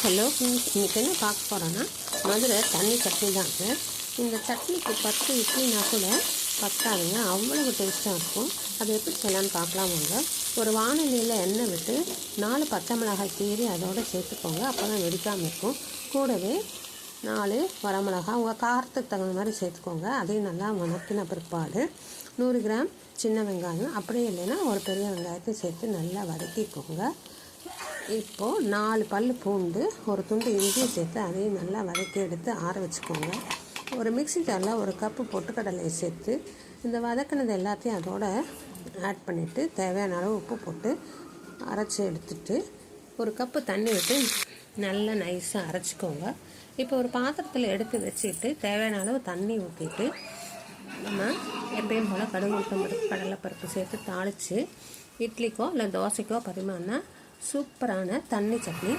Hello friends, இன்றைக்கி என்ன பார்க்க போகிறோன்னா மதுரை தண்ணி சட்னி தாங்க. இந்த சட்னிக்கு 10 இட்லினா கூட பத்தாதுங்க, அவ்வளவு டேஸ்ட்டாக இருக்கும். அது எப்படி செய்யலான்னு பார்க்கலாம் வாங்க. ஒரு வானிலையில் எண்ணெய் விட்டு 4 பச்சை மிளகாய் கீறி அதோடு சேர்த்துக்கோங்க, அப்போ தான் வெடிக்காமல் இருக்கும். கூடவே 4 வரமிளகாய் உங்கள் காரத்துக்கு தகுந்த மாதிரி சேர்த்துக்கோங்க. அதையும் நல்லா வணக்கின பிற்பாடு 100 கிராம் சின்ன வெங்காயம், அப்படியே இல்லைன்னா ஒரு பெரிய வெங்காயத்தை சேர்த்து நல்லா வதக்கிக்கோங்க. இப்போது 4 பல் பூண்டு, ஒரு துண்டு இஞ்சி சேர்த்து அதையும் நல்லா வதக்கி எடுத்து ஆற வச்சுக்கோங்க. ஒரு மிக்ஸி ஜாரில் 1 கப்பு பொட்டுக்கடலையை சேர்த்து இந்த வதக்கினது எல்லாத்தையும் அதோட ஆட் பண்ணிவிட்டு தேவையான அளவு உப்பு போட்டு அரைச்சி எடுத்துட்டு 1 கப்பு தண்ணி விட்டு நல்லா நைஸாக அரைச்சிக்கோங்க. இப்போ ஒரு பாத்திரத்தில் எடுத்து வச்சுட்டு தேவையான அளவு தண்ணி ஊற்றிட்டு நம்ம எப்பயும் போல் கடுகு, உளுத்தம் பருப்பு, கடலைப்பருப்பு சேர்த்து தாளித்து இட்லிக்கோ இல்லை தோசைக்கோ பரிமாறினா சூப்பரான தண்ணி சட்னி